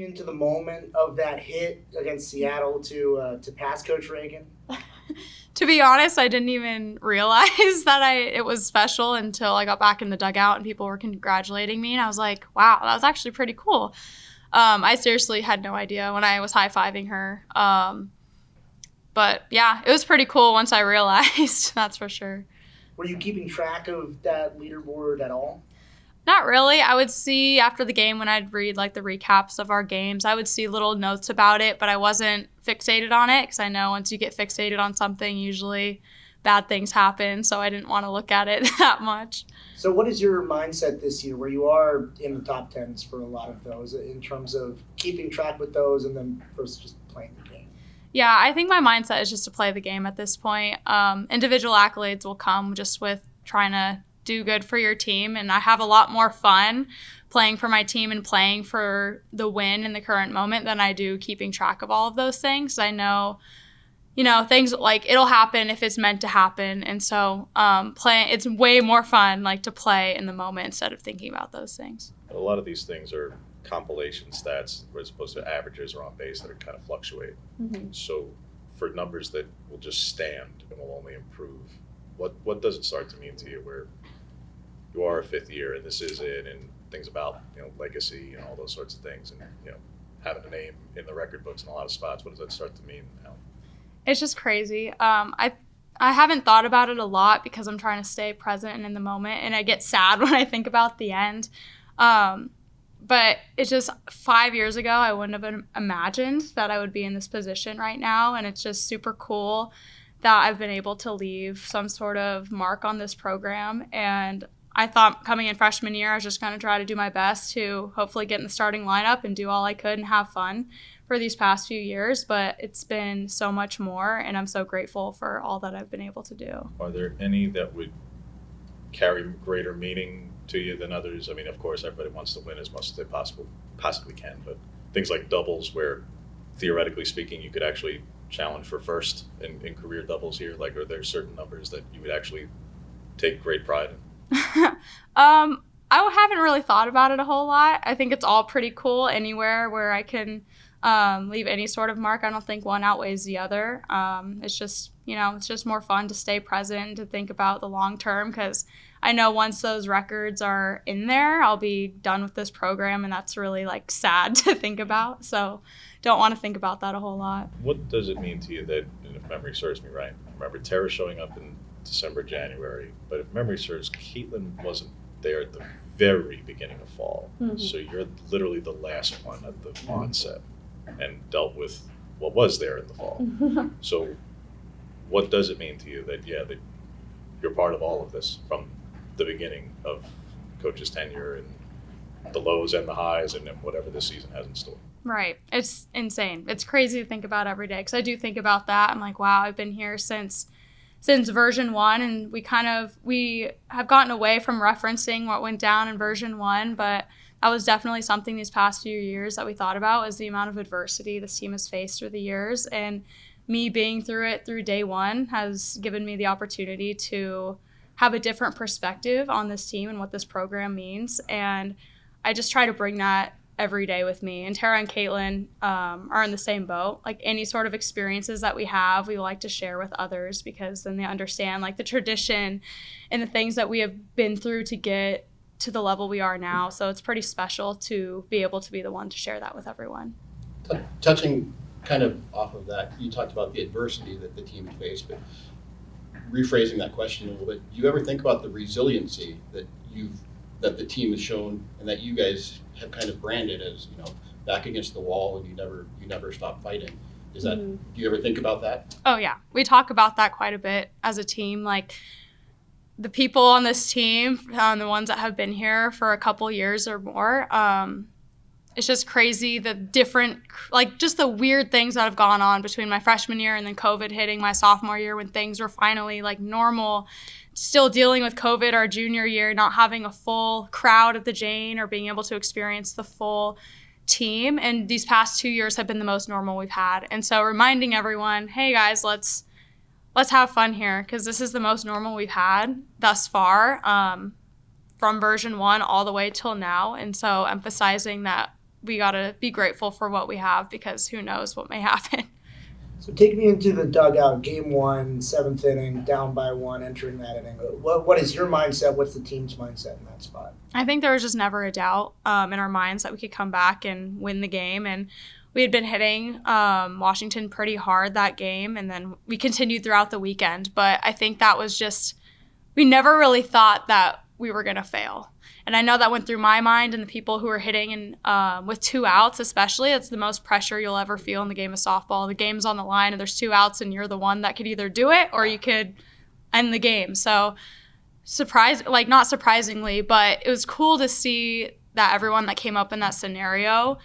into the moment of that hit against Seattle to pass Coach Reagan? To be honest, I didn't even realize that it was special until I got back in the dugout and people were congratulating me. And I was like, wow, that was actually pretty cool. I seriously had no idea when I was high-fiving her. But yeah, it was pretty cool once I realized, that's for sure. Were you keeping track of that leaderboard at all? Not really. I would see after the game when I'd read like the recaps of our games, I would see little notes about it, but I wasn't fixated on it because I know once you get fixated on something, usually bad things happen. So I didn't want to look at it that much. So what is your mindset this year where you are in the top 10s for a lot of those in terms of keeping track with those and then versus just playing the game? Yeah, I think my mindset is just to play the game at this point. Individual accolades will come just with trying to do good for your team, and I have a lot more fun playing for my team and playing for the win in the current moment than I do keeping track of all of those things. I know, things like it'll happen if it's meant to happen, and so it's way more fun like to play in the moment instead of thinking about those things. A lot of these things are compilation stats as opposed to averages or on base that are kind of fluctuate. Mm-hmm. So for numbers that will just stand and will only improve, what does it start to mean to you where you are a fifth year and this is it, and things about legacy and all those sorts of things, and having a name in the record books in a lot of spots? What does that start to mean now? It's just crazy. I haven't thought about it a lot because I'm trying to stay present and in the moment, and I get sad when I think about the end. But it's just 5 years ago, I wouldn't have imagined that I would be in this position right now, and it's just super cool that I've been able to leave some sort of mark on this program. And I thought coming in freshman year, I was just going to try to do my best to hopefully get in the starting lineup and do all I could and have fun for these past few years. But it's been so much more, and I'm so grateful for all that I've been able to do. Are there any that would carry greater meaning to you than others? I mean, of course, everybody wants to win as much as they possibly can, but things like doubles where, theoretically speaking, you could actually challenge for first in career doubles here. Like, are there certain numbers that you would actually take great pride in? I haven't really thought about it a whole lot. I think it's all pretty cool anywhere where I can leave any sort of mark. I don't think one outweighs the other. It's just, it's just more fun to stay present and to think about the long term, because I know once those records are in there, I'll be done with this program, and that's really sad to think about. So don't want to think about that a whole lot. What does it mean to you that, and if memory serves me right, I remember Tara showing up in December, January, but if memory serves, Caitlin wasn't there at the very beginning of fall. Mm-hmm. So you're literally the last one at the onset and dealt with what was there in the fall. Mm-hmm. So what does it mean to you that you're part of all of this from the beginning of Coach's tenure and the lows and the highs and whatever this season has in store? Right. It's insane. It's crazy to think about every day, because I do think about that. I'm like, wow, I've been here since version 1, and we have gotten away from referencing what went down in version 1, but that was definitely something these past few years that we thought about, was the amount of adversity this team has faced through the years. And me being through it through day 1 has given me the opportunity to have a different perspective on this team and what this program means. And I just try to bring that every day with me. And Tara and Caitlin are in the same boat. Any sort of experiences that we have, we like to share with others, because then they understand the tradition and the things that we have been through to get to the level we are now. So it's pretty special to be able to be the one to share that with everyone. Touching kind of off of that, you talked about the adversity that the team faced, but rephrasing that question a little bit, do you ever think about the resiliency that the team has shown and that you guys have kind of branded as, back against the wall, and you never stop fighting? Is that, do you ever think about that? Oh yeah, we talk about that quite a bit as a team. The people on this team, the ones that have been here for a couple years or more, it's just crazy the different, just the weird things that have gone on between my freshman year and then COVID hitting my sophomore year, when things were finally normal. Still dealing with COVID our junior year, not having a full crowd at the Jane or being able to experience the full team. And these past 2 years have been the most normal we've had. And so reminding everyone, hey guys, let's have fun here, because this is the most normal we've had thus far, from version 1 all the way till now. And so emphasizing that we got to be grateful for what we have because who knows what may happen. So take me into the dugout, game 1, 7th inning, down by 1, entering that inning. What is your mindset? What's the team's mindset in that spot? I think there was just never a doubt in our minds that we could come back and win the game. And we had been hitting Washington pretty hard that game, and then we continued throughout the weekend. But I think that was just, we never really thought that we were going to fail. And I know that went through my mind and the people who were hitting and with 2 outs especially. It's the most pressure you'll ever feel in the game of softball. The game's on the line and there's 2 outs and you're the one that could either do it or you could end the game. So not surprisingly, but it was cool to see that everyone that came up in that scenario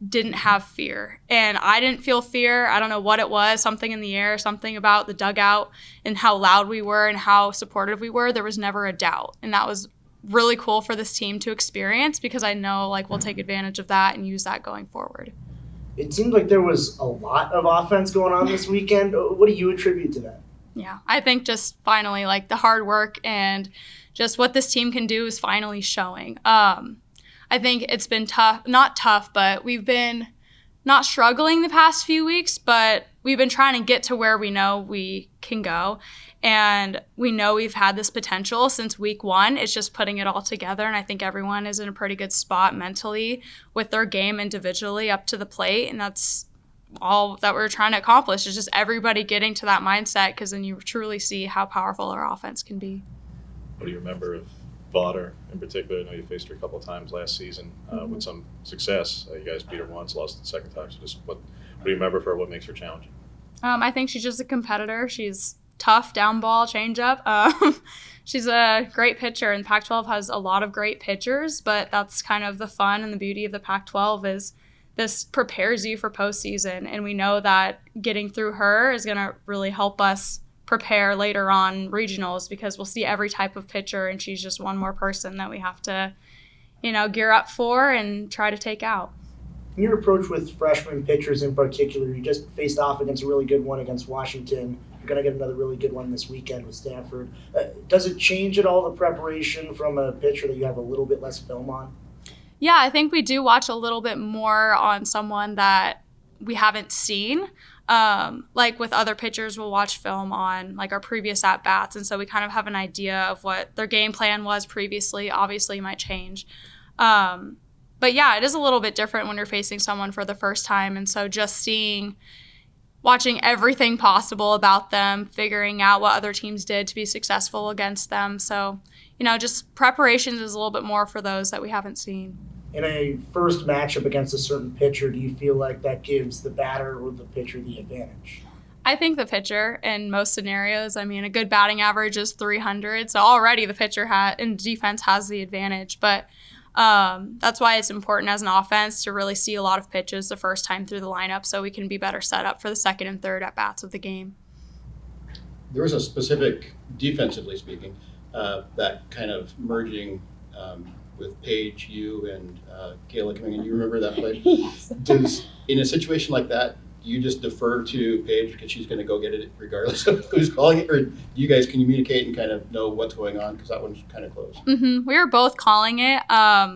didn't have fear. And I didn't feel fear. I don't know what it was, something in the air, something about the dugout and how loud we were and how supportive we were. There was never a doubt. And that was really cool for this team to experience because I know we'll take advantage of that and use that going forward. It seemed like there was a lot of offense going on this weekend. What do you attribute to that? Yeah, I think just finally the hard work and just what this team can do is finally showing. I think it's been not tough, but we've been not struggling the past few weeks, but we've been trying to get to where we know we can go. And we know we've had this potential since week 1. It's just putting it all together. And I think everyone is in a pretty good spot mentally with their game individually up to the plate. And that's all that we're trying to accomplish is just everybody getting to that mindset because then you truly see how powerful our offense can be. What do you remember of Vaughter in particular? I know you faced her a couple of times last season with some success. You guys beat her once, lost the second time. So just what do you remember for what makes her challenging? I think she's just a competitor. She's tough, down ball, changeup. She's a great pitcher, and Pac-12 has a lot of great pitchers, but that's kind of the fun and the beauty of the Pac-12 is this prepares you for postseason, and we know that getting through her is going to really help us prepare later on regionals because we'll see every type of pitcher, and she's just one more person that we have to, gear up for and try to take out. Your approach with freshman pitchers in particular, you just faced off against a really good one against Washington. You're going to get another really good one this weekend with Stanford. Does it change at all the preparation from a pitcher that you have a little bit less film on? Yeah, I think we do watch a little bit more on someone that we haven't seen. With other pitchers, we'll watch film on our previous at-bats, and so we kind of have an idea of what their game plan was previously. Obviously, it might change. But yeah, it is a little bit different when you're facing someone for the first time, and so just watching everything possible about them, figuring out what other teams did to be successful against them. So, just preparations is a little bit more for those that we haven't seen. In a first matchup against a certain pitcher, do you feel like that gives the batter or the pitcher the advantage? I think the pitcher in most scenarios. I mean, a good batting average is 300, so already the pitcher in defense has the advantage. But that's why it's important as an offense to really see a lot of pitches the first time through the lineup so we can be better set up for the second and third at-bats of the game. There was a specific, defensively speaking, that kind of merging with Paige, you, and Kayla coming in. You remember that play? Yes. In a situation like that, do you just defer to Paige because she's going to go get it regardless of who's calling it? Or do you guys communicate and kind of know what's going on? Because that one's kind of close. Mm-hmm. We were both calling it.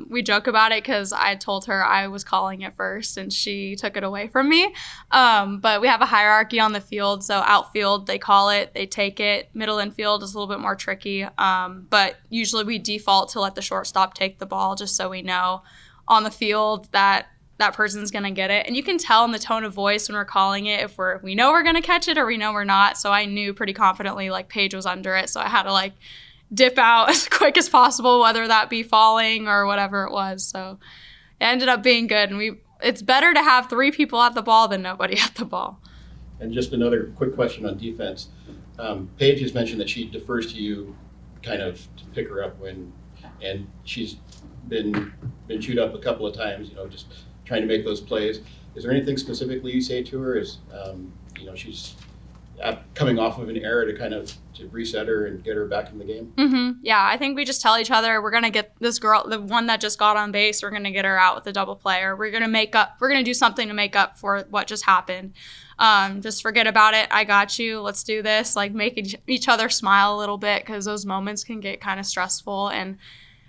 We joke about it because I told her I was calling it first and she took it away from me. But we have a hierarchy on the field. So outfield, they call it, they take it. Middle infield is a little bit more tricky. But usually we default to let the shortstop take the ball just so we know on the field that person's going to get it. And you can tell in the tone of voice when we're calling it if we know we're going to catch it or we know we're not. So I knew pretty confidently Paige was under it. So I had to dip out as quick as possible, whether that be falling or whatever it was. So it ended up being good. And it's better to have 3 people at the ball than nobody at the ball. And just another quick question on defense. Paige has mentioned that she defers to you kind of to pick her up and she's been chewed up a couple of times, just trying to make those plays. Is there anything specifically you say to her? Is she's coming off of an error to reset her and get her back in the game? Mm-hmm. Yeah, I think we just tell each other we're gonna get this girl, the one that just got on base, we're gonna get her out with a double play, or we're gonna do something to make up for what just happened. Just forget about it. I got you. Let's do this. Make each other smile a little bit because those moments can get kind of stressful. And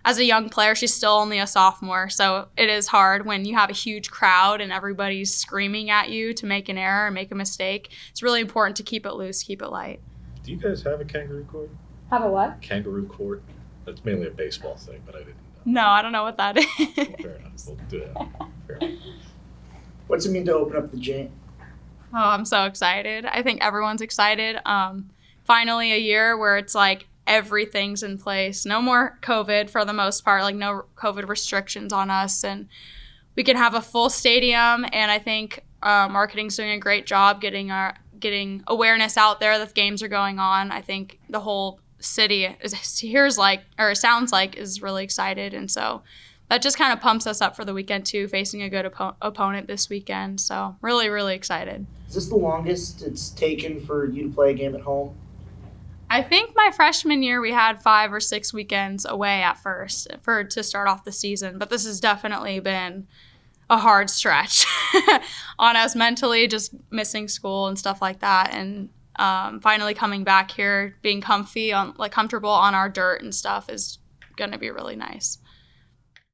as a young player, she's still only a sophomore, so it is hard when you have a huge crowd and everybody's screaming at you to make an error or make a mistake. It's really important to keep it loose, keep it light. Do you guys have a kangaroo court? Have a what? Kangaroo court? That's mainly a baseball thing, but I didn't know. No, I don't know what that is. Fair enough. We'll do that. Fair enough. What's it mean to open up the gym? Oh, I'm so excited. I think everyone's excited. Finally, a year where it's like everything's in place. No more COVID for the most part, like no COVID restrictions on us. And we can have a full stadium. And I think marketing's doing a great job getting awareness out there that the games are going on. I think the whole city sounds like is really excited. And so that just kind of pumps us up for the weekend too, facing a good opponent this weekend. So really, really excited. Is this the longest it's taken for you to play a game at home? I think my freshman year we had 5 or 6 weekends away at first to start off the season, but this has definitely been a hard stretch on us mentally, just missing school and stuff like that, and finally coming back here, being comfortable on our dirt and stuff is going to be really nice.